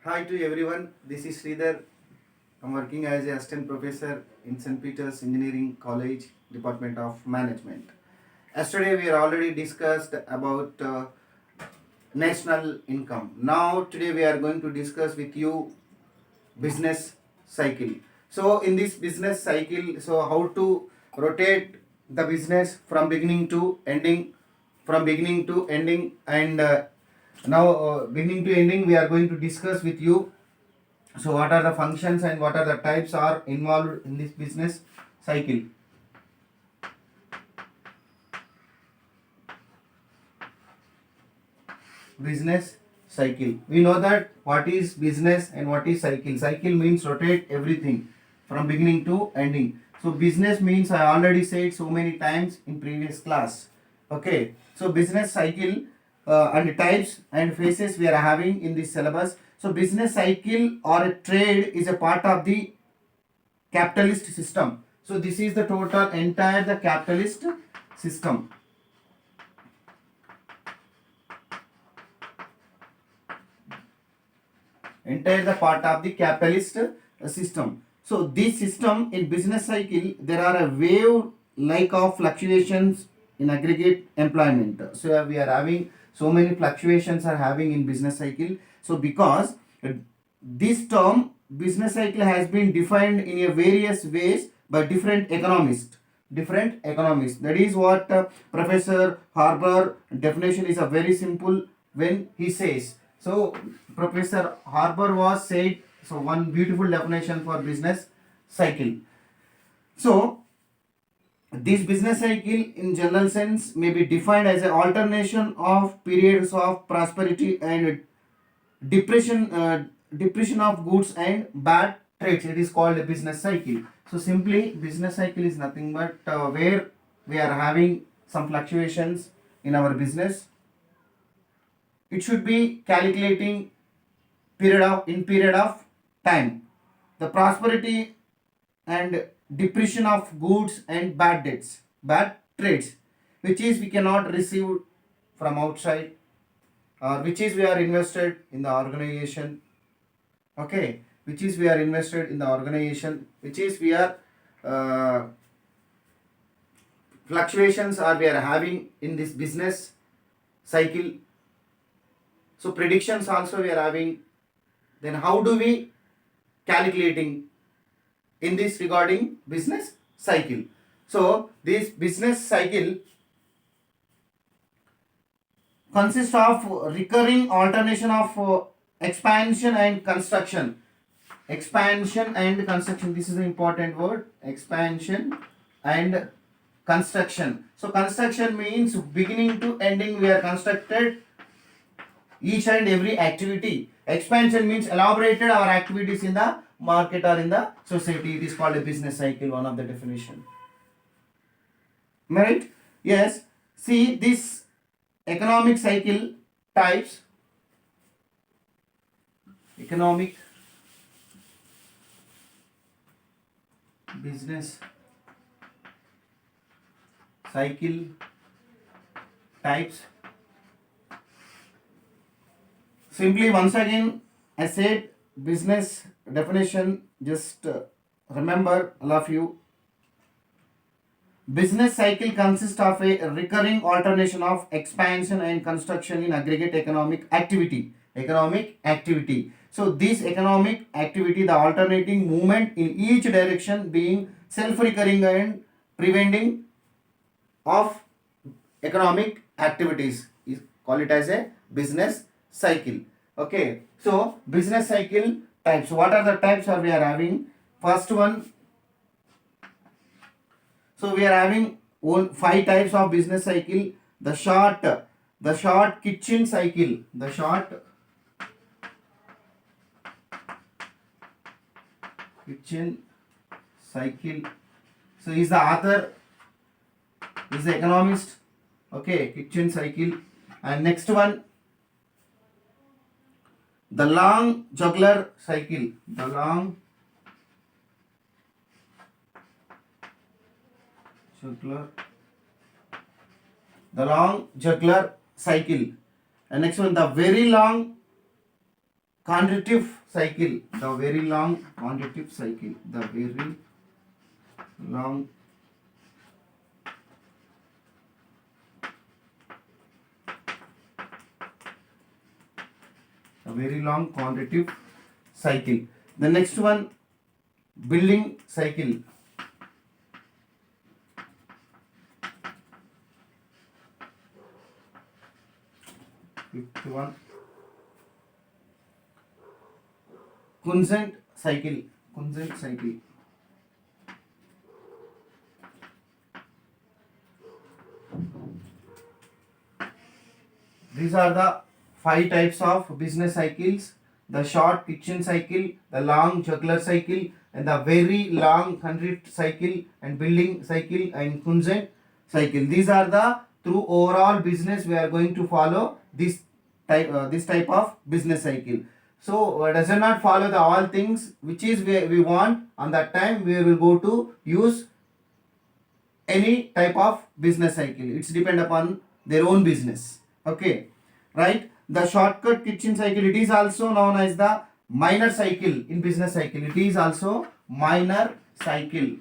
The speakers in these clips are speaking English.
Hi to everyone. This is Sridhar. I'm working as a assistant professor in St. Peter's Engineering College, Department of Management. Yesterday we already discussed about national income. Now today we are going to discuss with you business cycle. So in this business cycle, so how to rotate the business from beginning to ending, and now beginning to ending we are going to discuss with you. So what are the functions and what are the types are involved in this business cycle? Business cycle. We know that what is business and what is cycle. Cycle means rotate everything from beginning to ending. So business means I already said so many times in previous class. Okay. So business cycle and types and phases we are having in this syllabus. So business cycle or a trade is a part of the capitalist system. So this is the total entire the capitalist system. Entire the part of the capitalist system. So this system in business cycle there are a wave like of fluctuations in aggregate employment. So we are having so many fluctuations are having in business cycle. So because this term business cycle has been defined in a various ways by different economists. That is what Professor Harper definition is a very simple when he says. So Professor Harper was said, so one beautiful definition for business cycle. So this business cycle in general sense may be defined as an alternation of periods of prosperity and depression of goods and bad trades. It is called a business cycle. So simply business cycle is nothing but where we are having some fluctuations in our business. It should be calculating period of time, the prosperity and depreciation of goods and bad trades, which is we cannot receive from outside, or which is we are invested in the organization. Okay, which is we are invested in the organization, which is we are fluctuations are we are having in this business cycle. So predictions also we are having. Then how do we calculating in this regarding business cycle? So this business cycle consists of recurring alternation of expansion and construction. Expansion and construction, this is an important word. Expansion and construction. So construction means beginning to ending we are constructed each and every activity. Expansion means elaborated our activities in the market or in the society. It is called a business cycle, one of the definition. Right? Yes. See this economic cycle types. Economic business cycle types. Simply once again I said business definition, just remember all of you. Business cycle consists of a recurring alternation of expansion and construction in aggregate economic activity. So this economic activity, the alternating movement in each direction being self-recurring and preventing of economic activities is call it as a business cycle. Okay, so business cycle types. What are the types are we are having? First one, so we are having 5 types of business cycle. The short kitchen cycle. The short kitchen cycle. So is the author is the economist. Okay, kitchen cycle. And next one, the long juggler cycle. The long juggler cycle. And next one, the very long quantitative cycle, the very long quantitative cycle, the very long quantitative cycle. The next one, building cycle. Fifth one, Kunsent cycle. These are the 5 types of business cycles: the short kitchen cycle, the long juggler cycle, and the very long hundred cycle, and building cycle, and Kunsent cycle. These are the through overall business we are going to follow this type of business cycle. So does not follow the all things which is we want on that time, we will go to use any type of business cycle. It's depend upon their own business. Okay, right? The shortcut kitchen cycle, it is also known as the minor cycle in business cycle. It is also minor cycle.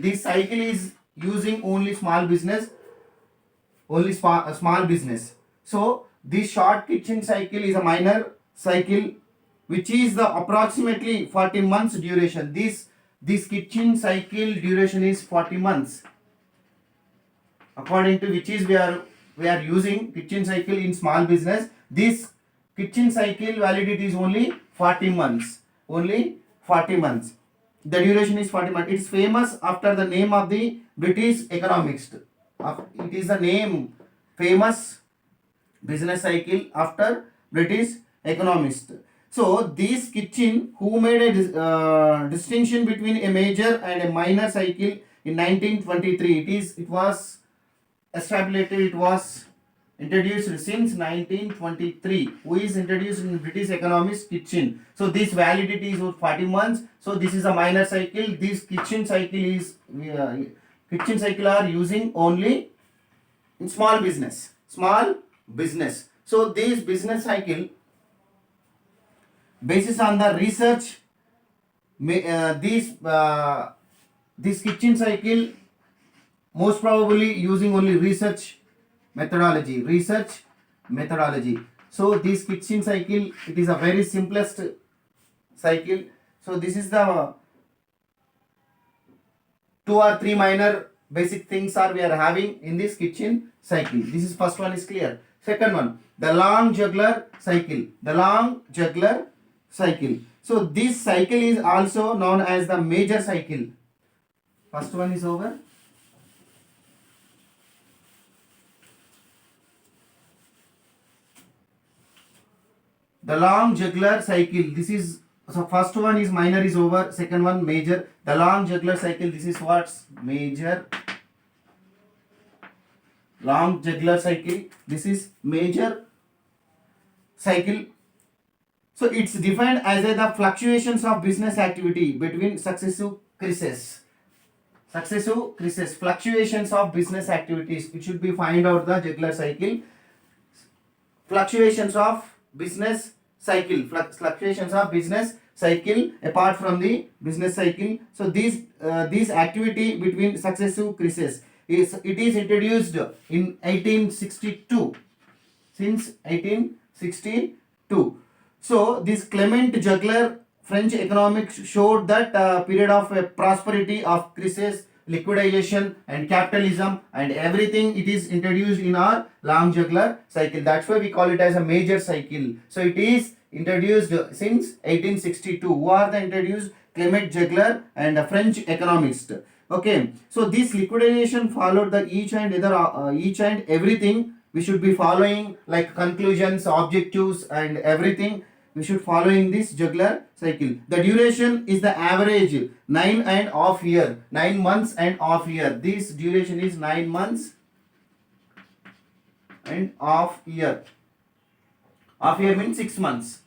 This cycle is using only small business, small business. So this short kitchen cycle is a minor cycle which is the approximately 40 months duration. This kitchen cycle duration is 40 months, according to which is we are using kitchen cycle in small business. This kitchen cycle validity is only 40 months. The duration is 40 months. It's famous after the name of the British economist. It is the name famous business cycle after British economist. So this kitchen, who made a distinction between a major and a minor cycle in 1923. It was established. It was introduced since 1923. Who is introduced in British economist kitchen. So this validity is 40 months. So this is a minor cycle. This kitchen cycle are using only in small business. So this business cycle basis on the research, this kitchen cycle most probably using only research methodology. So this kitchen cycle, it is a very simplest cycle. So this is the 2 or 3 minor basic things are we are having in this kitchen cycle. This is first one is clear. Second one, the long juggler cycle. So this cycle is also known as the major cycle. First one is over. The long juggler cycle. This is, so first one is minor is over. Second one major. The long juggler cycle. This is what's major. Long juggler cycle. This is major cycle. So it's defined as the fluctuations of business activity between successive crises. Fluctuations of business activities. It should be find out the juggler cycle. Fluctuations of business cycle. Apart from the business cycle. So this activity between successive crises is introduced in 1862. Since 1862. So this Clement Juggler French economics showed that period of prosperity of crisis, liquidation and capitalism and everything, it is introduced in our long juggler cycle. That's why we call it as a major cycle. So it is introduced since 1862. Who are the introduced? Clement Juggler and a French economist. Okay, so this liquidation followed the each and everything we should be following, like conclusions, objectives and everything. We should follow in this juggler cycle. The duration is the average 9.5 years. 9 months and half year. This duration is 9 months and half year. Half year means 6 months.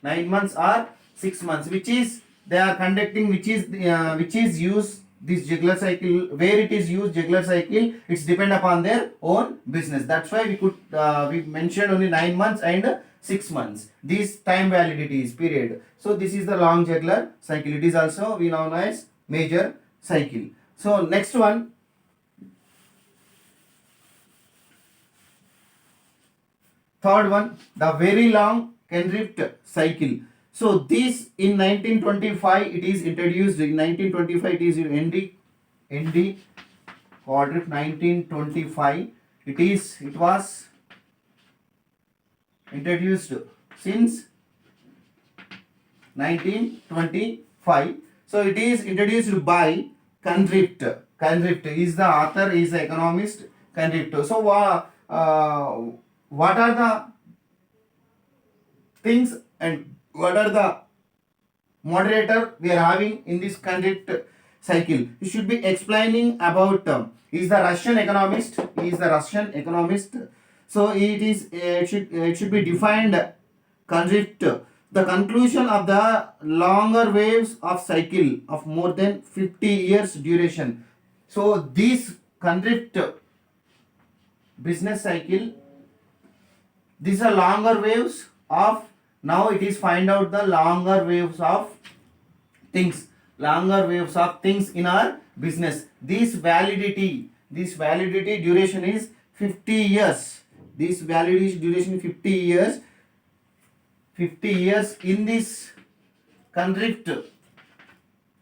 9 months or 6 months, which is they are conducting, which is used this juggler cycle, where it is used, juggler cycle, it's depend upon their own business. That's why we could we mentioned only 9 months and 6 months, these time validities period. So this is the long juggler cycle. It is also we known as major cycle. So next one, third one, the very long Kendrick cycle. So this in 1925 it is introduced. In 1925 it is ND Quadrift 1925. It was introduced since 1925. So it is introduced by Kendrick. Kendrick is the author, is the economist Kendrick. So what are the things and what are the moderator we are having in this Kendrick cycle? You should be explaining about is the Russian economist. He is the Russian economist. So it should be defined Kendrick, the conclusion of the longer waves of cycle of more than 50 years duration. So this Kendrick business cycle, these are longer waves of, now it is find out the longer waves of things, longer waves of things in our business. This validity duration is 50 years. This validity duration 50 years. 50 years. In this Kendrick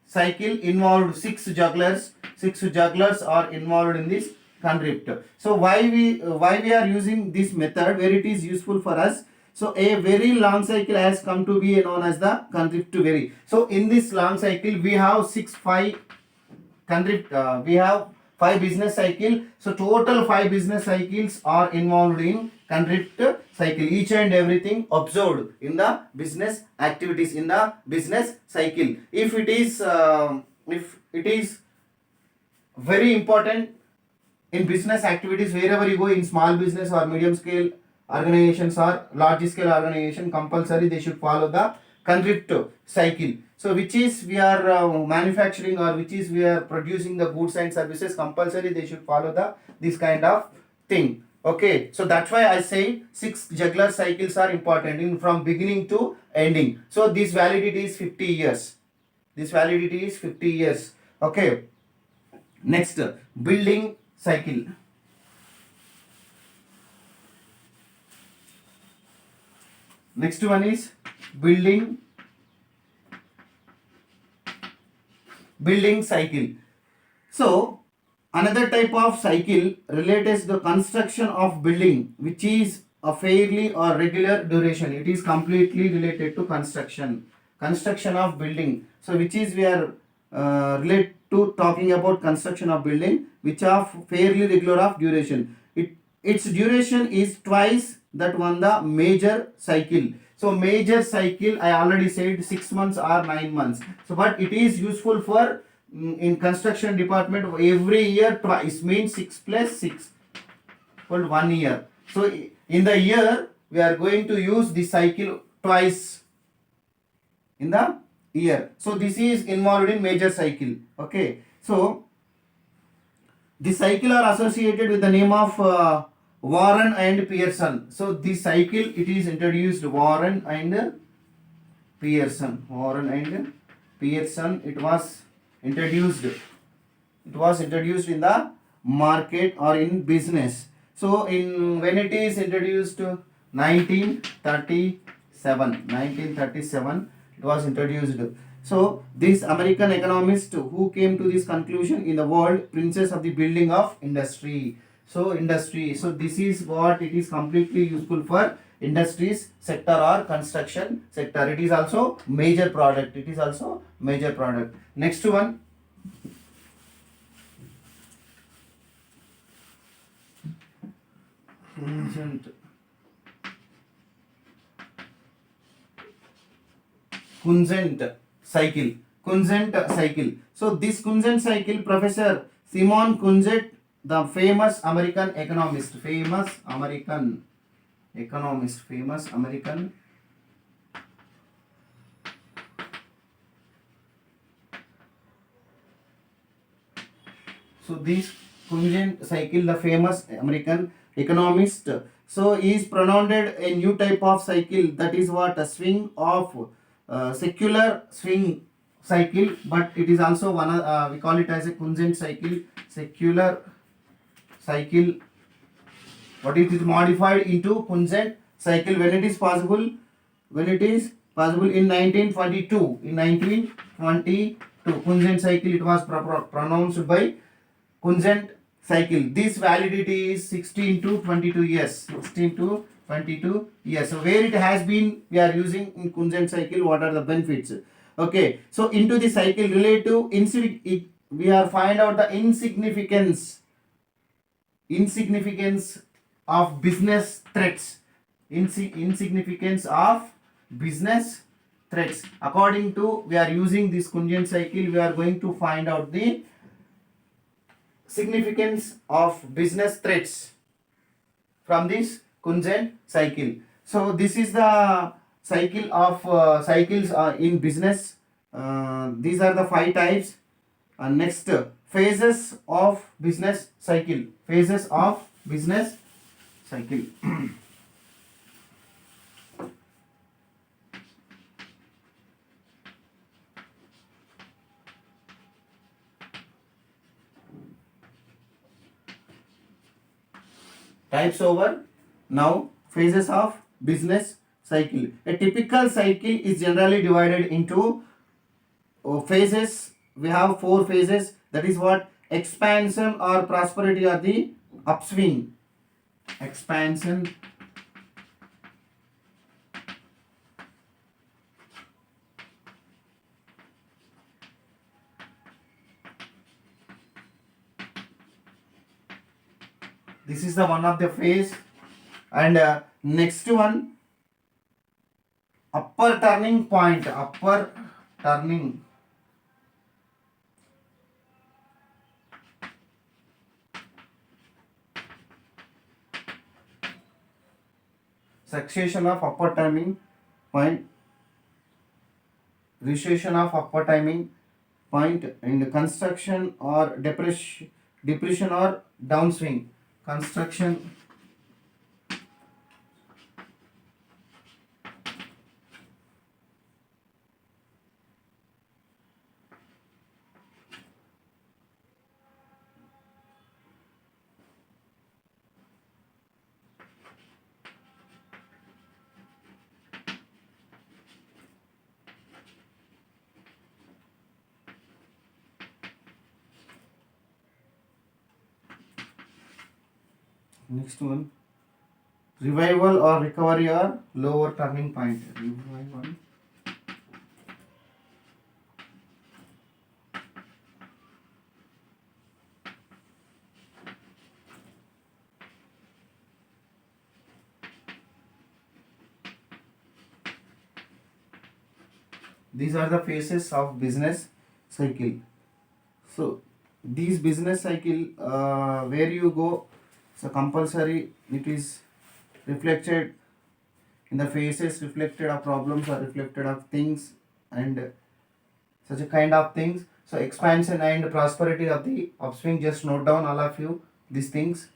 cycle involved 6 jugglers. 6 jugglers are involved in this Kendrick. So why we are using this method, where it is useful for us? So a very long cycle has come to be known as the Kendrick to vary. So in this long cycle we have 5 Kendrick, we have 5 business cycle. So total 5 business cycles are involved in Kendrick cycle. Each and everything observed in the business activities in the business cycle. If it is very important in business activities, wherever you go, in small business or medium scale organizations or large scale organization, compulsory they should follow the Kendrick cycle. So which is we are manufacturing or which is we are producing the goods and services, compulsory they should follow this kind of thing. Okay, so that's why I say 6 juggler cycles are important in from beginning to ending. So this validity is 50 years. This validity is 50 years. Okay. Next, building cycle. Next one is building cycle. So another type of cycle relates to the construction of building, which is a fairly or regular duration. It is completely related to construction of building. So which is we are relate to talking about construction of building, which are fairly regular of duration. Its duration is twice that one the major cycle. So major cycle I already said 6 months or 9 months. So but it is useful for in construction department every year twice, means 6 plus 6 equal 1 year. So in the year we are going to use the cycle twice in the year. So this is involved in major cycle. Okay, so the cycle are associated with the name of Warren and Pearson. So this cycle it is introduced Warren and Pearson. It was introduced in the market or in business. So when it is introduced 1937 it was introduced. So this American economist who came to this conclusion in the world princess of the building of industry. So this is what it is completely useful for industries sector or construction sector. It is also major product. Next one, Kunzent cycle. So this Kunzent cycle, Professor Simon Kunzent, the famous American economist, So this Kunjent cycle, the famous American economist, so is pronounced a new type of cycle, that is what a swing of secular swing cycle, but it is also one we call it as a Kunjent cycle, secular cycle, but it is modified into Kunjent cycle when it is possible in 1922. In 1922 Kunjent cycle, it was pronounced by Kunjent cycle. This validity is 16 to 22 years. 16 to 22 years. So where it has been, we are using in Kunjent cycle, what are the benefits? Okay. So into the cycle relative we are find out the insignificance of business threats. Insignificance of business threats. According to, we are using this Kunjent cycle, we are going to find out the significance of business threats from this Kunjent cycle. So this is the cycle of cycles in business. These are the 5 types. Next, phases of business cycle. Phases of business cycle. Types over. Now, phases of business cycle. A typical cycle is generally divided into phases. We have 4 phases. That is what expansion or prosperity or the upswing. Expansion, this is the one of the phase. And next one, upper turning point. Upper turning, succession of upper timing point, recession of upper timing point, and construction or depression or downswing. Construction, next one, revival or recovery or lower turning point. Revival, these are the phases of business cycle. So these business cycle, where you go, so compulsory it is reflected in the phases, reflected of problems or reflected of things, and such a kind of things. So expansion and prosperity of the upswing, just note down all of you these things.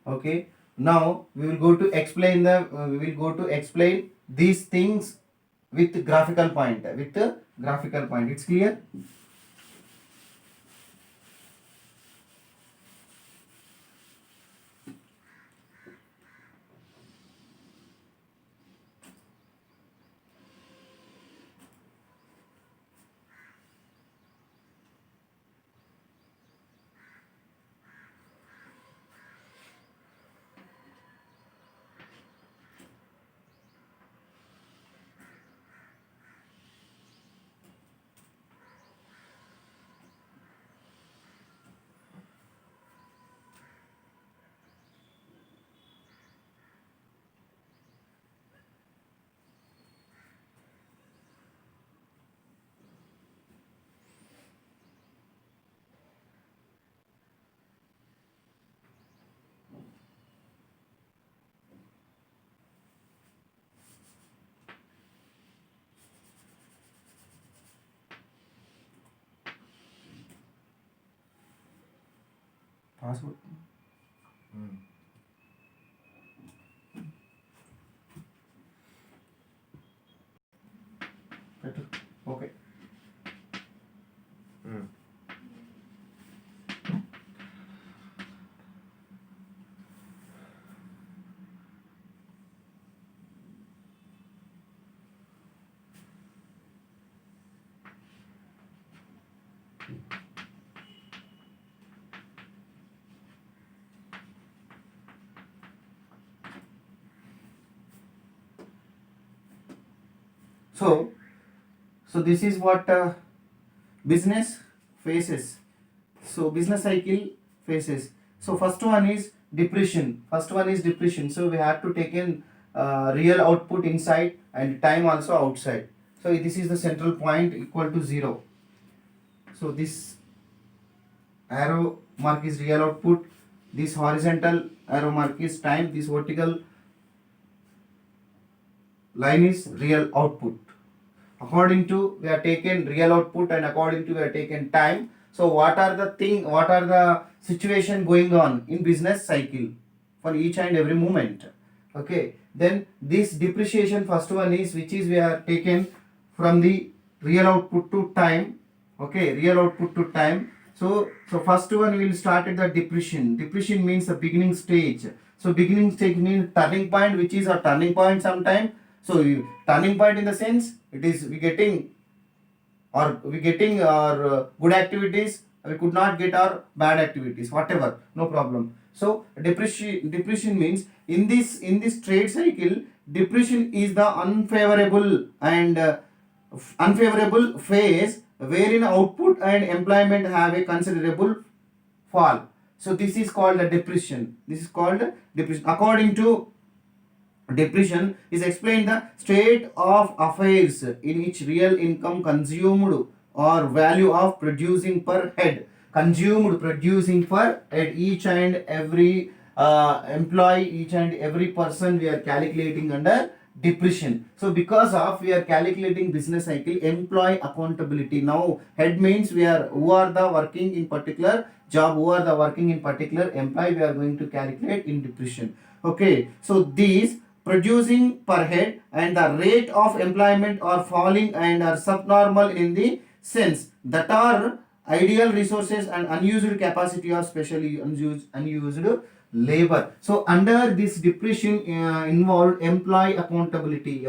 Okay, now we will go to explain these things with graphical point. It's clear. Password. Okay. So this is what business faces. So business cycle faces. So first one is depreciation. So we have to take in real output inside and time also outside. So this is the central point equal to 0. So this arrow mark is real output. This horizontal arrow mark is time. This vertical line is real output. According to we are taken real output and according to we are taken time. So what are the situation going on in business cycle for each and every moment? Okay, then this depreciation first one is which is we are taken from the real output to time. Okay, real output to time. So first one we will start at the depreciation. Depreciation means the beginning stage. So beginning stage means turning point, which is a turning point sometime. So turning point in the sense it is we getting our good activities, we could not get our bad activities, whatever, no problem. So depreciation means in this trade cycle, depreciation is the unfavorable phase wherein output and employment have a considerable fall. So this is called a depreciation. According to depreciation is explained the state of affairs in which real income consumed or value of producing per head each and every employee, each and every person we are calculating under depreciation. So because of we are calculating business cycle employee accountability. Now head means we are who are the working in particular job, who are the working in particular employee, we are going to calculate in depreciation. Okay, so these producing per head and the rate of employment are falling and are subnormal in the sense that are ideal resources and unused capacity of specially unused labor. So under this depreciation involved employee accountability,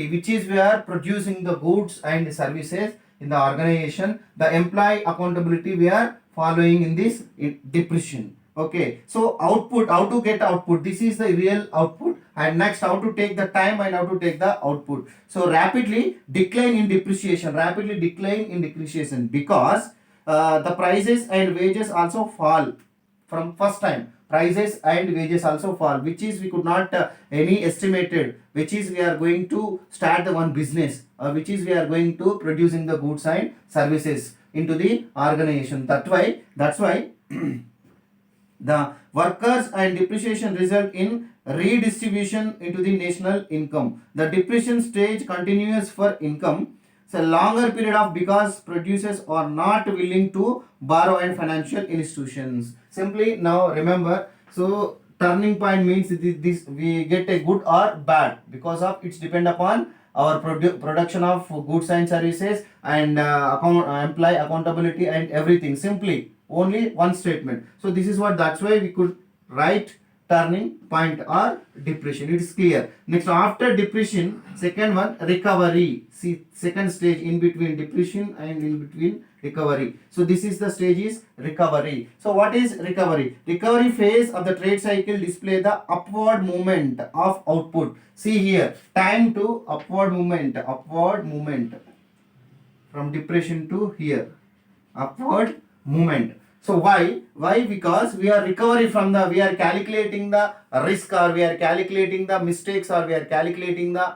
which is where producing the goods and services in the organization, the employee accountability we are following in this depreciation. Okay, so output, how to get output, this is the real output, and next how to take the time and how to take the output. So rapidly decline in depreciation because the prices and wages also fall from first time. Prices and wages also fall, which is we could not any estimated, which is we are going to start the one business, which is we are going to producing the goods and services into the organization. That's why the workers and depreciation result in redistribution into the national income. The depreciation stage continues for income. It's a longer period of because producers are not willing to borrow and financial institutions. Simply now remember, so turning point means this we get a good or bad because of it's depend upon our production of goods and services and employee accountability and everything. Simply only one statement. So this is what, that's why we could write turning point or depreciation. It is clear. Next, after depreciation, second one recovery. See, second stage in between depreciation and in between recovery. So this is the stage is recovery. So what is recovery? Recovery phase of the trade cycle display the upward movement of output. See here, time to upward movement from depreciation to here, upward movement. So why? Because we are recovery from we are calculating the risk, or we are calculating the mistakes, or we are calculating the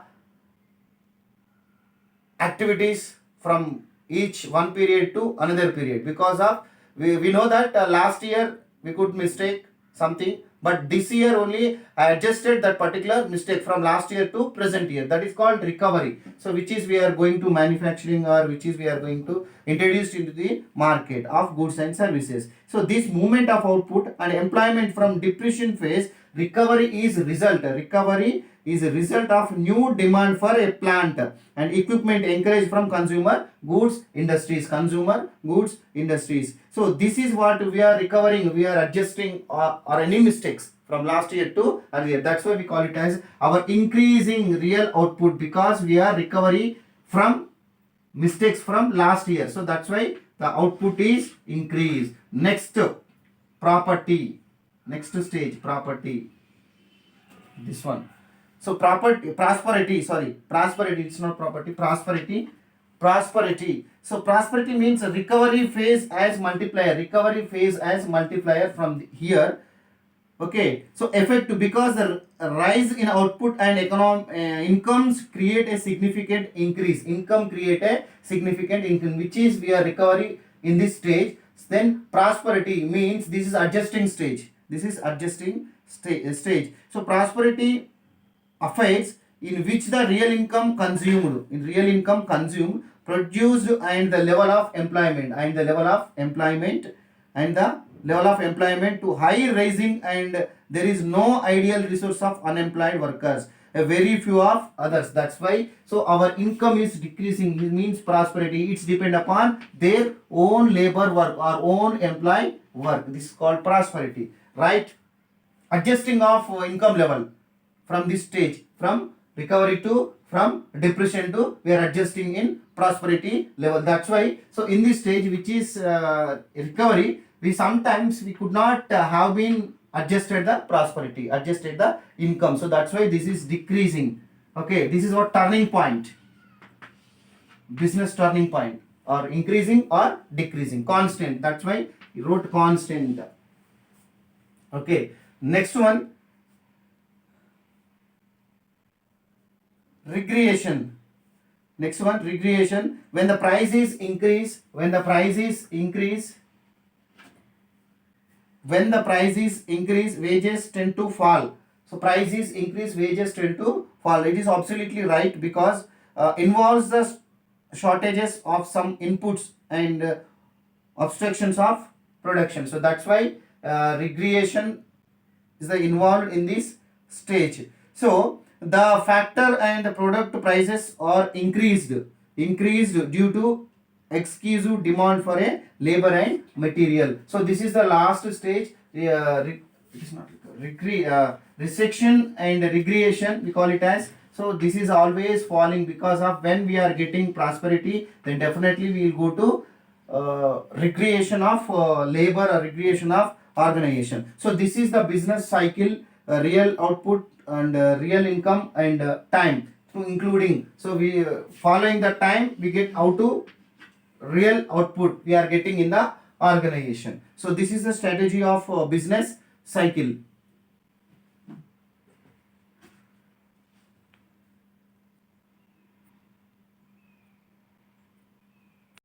activities from each one period to another period. Because of we know that last year we could mistake something, but this year only I adjusted that particular mistake from last year to present year. That is called recovery. So which is we are going to manufacturing, or which is we are going to introduce into the market of goods and services. So this movement of output and employment from depreciation phase, recovery is result. Recovery is a result of new demand for a plant and equipment encouraged from consumer goods industries. Consumer goods industries. So this is what we are recovering. We are adjusting or any mistakes from last year to earlier. That's why we call it as our increasing real output, because we are recovery from mistakes from last year. So that's why the output is increased. Next, property. Next stage, property. This one. So prosperity, it's not property, prosperity. So prosperity means recovery phase as multiplier from here. Okay, so effect, because the rise in output and incomes create a significant increase. Income create a significant income, which is we are recovery in this stage. Then prosperity means this is adjusting stage. So prosperity affects in which the real income consumed, produced, and the level of employment, to high rising, and there is no ideal resource of unemployed workers, a very few of others. That's why so our income is decreasing. It means prosperity, it's depend upon their own labor work or own employee work. This is called prosperity, right? Adjusting of income level from this stage, from recovery to, from depression to, we are adjusting in prosperity level. That's why so in this stage, which is recovery, we sometimes we could not have been adjusted the prosperity, adjusted the income. So that's why this is decreasing. Okay, this is what turning point, business turning point, or increasing or decreasing, constant. That's why he wrote constant. Okay, next one, regression. Next one, regression. When the prices increase, wages tend to fall. So prices increase, wages tend to fall. It is absolutely right, because involves the shortages of some inputs and obstructions of production. So that's why regression is involved in this stage. So the factor and the product prices are increased due to excessive demand for a labor and material. So this is the last stage. It is not resection and regression, we call it as. So this is always falling, because of when we are getting prosperity, then definitely we will go to regression of labor or regression of organization. So this is the business cycle, real output and real income and time, so including. So we following the time, we get how to real output we are getting in the organization. So this is the strategy of business cycle.